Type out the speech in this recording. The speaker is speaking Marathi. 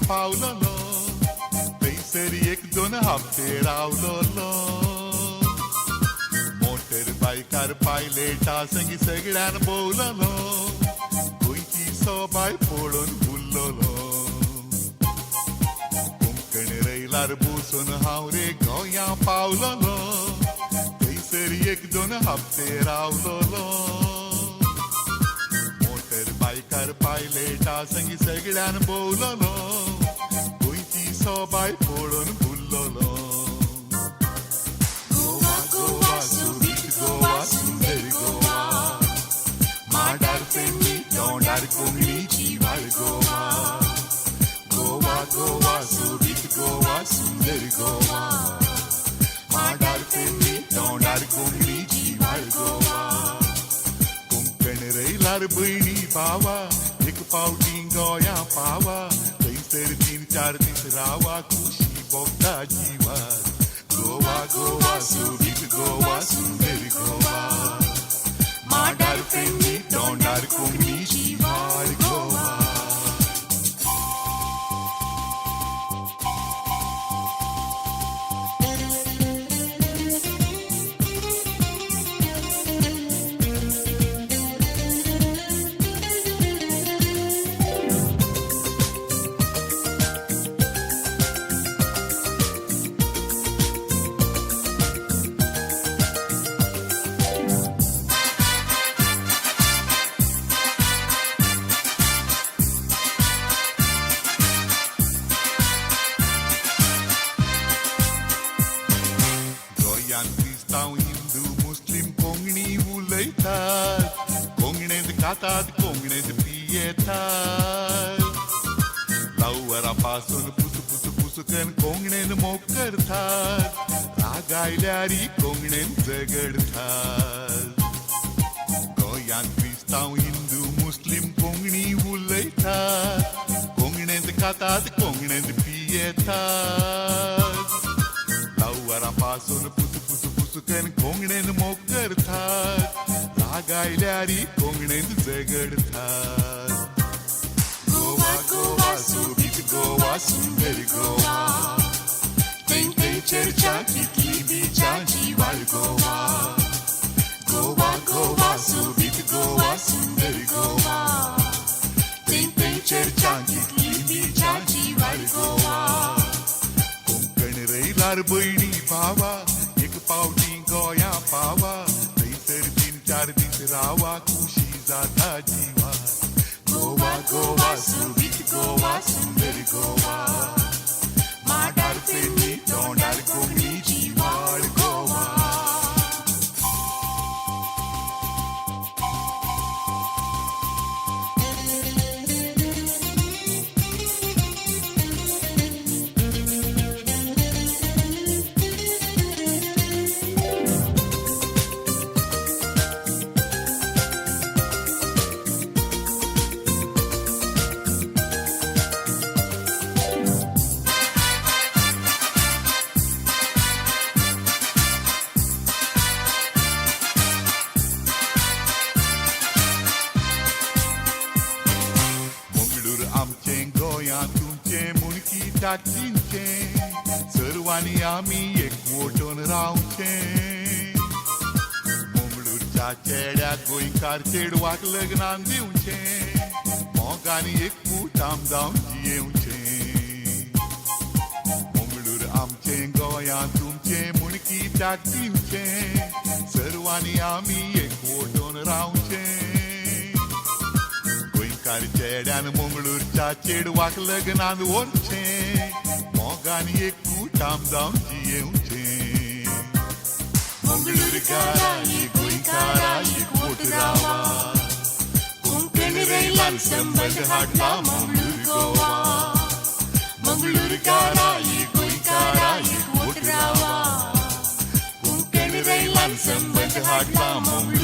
पावलो थंयसर एक दोन हप्ते रावलो मोटर बायकार पायलेटा संगी सगळ्यान भोवलो गोंयची सोबाय पळोवन भुल्लोलो कोंकण रैलार बसून हांव रे गोंया पावलो थंयसर एक दोन हप्ते रावलो मोटर बायकार पायलेटा संगी सगळ्यान भोवलो गोंयची सोबाय पळोवन भुल्लोलो गोवा गोवा सुबीत गोवा सुंदर गोवा माडार पेन्नी तोंडार कोंकणीची वाळ गोवा गोवा गोवा सुबीत गोवा सुंदर गोवा माडार पेन्नी तोंडार कोंकणीची वाळ गोवा कोंकण रैलार भयणी भावा एक पावटी गोंया पावा थंयसर 3-4 दीस रावा खुशी भोगता जिवार गोवा गोवा सुबीत गोवा सुंदर गोवा माडार पेन्नी तोंडार कोंकणीची वाळ गोवा क्रिस्तांव हिंदू मुस्लिम कोंकणी उलयतात कोंकणींत खातात कोंकणींत पियेतात लावरा पासून पुसकन कोंकणीन मोग करतात राग आयल्यारी कोंकणीन झगडतात गोंयांत क्रिस्तांव हिंदू मुस्लिम कोंकणी उलयतात कोंकणींत खातात कोंकणींत पियेतात लावरा पासून पुसकन कोंकणीन मोग करतात राग आयल्यारी कोंकणींत झगडतात गोवा गोवा सुबीत गोवा सुंदर गोवा थंय चर्चा कितली बिचाची वाळ गोवा गोवा गोवा सुबीत गोवा सुंदर गोवा थंय चर्चा कितली बिचाची वाळ गोवा कोंकण रैलार भयणी भावा एक पावटी गोंया पावा थंयसर 3-4 दीस रावा खुशी जाता जिवार गोवा गोवा सुबीत गोवा सुंदर गोवा माडार पेन्नी तोंडार कोंकणीची वाळ गोवा टाकींचे सर्वांनी आमी एकवटून रावचे मंगळूरच्या चेड्याक गोंयकार चेडवाक लग्नान दिवचे मोगांनी एकवट आम जावन जियेवचे मंगळूर आमचे गोंया तुमचे मुणकी टाकींचे सर्वांनी आमी एकवटून रावचे गोंयकार चेड्यान मंगळूरच्या चेडवाक लग्नान व्हरचे मोगांनी एकूट आम जावन जियेवचे मंगळूरकारा गोंयकारा एकवट रावा कोंकण रैलान संबंध हाडला मंगळूर गोवा मंगळूरकारा गोंयकारा एकवट रावा कोंकण रैलान संबंध हाडला मंगळूर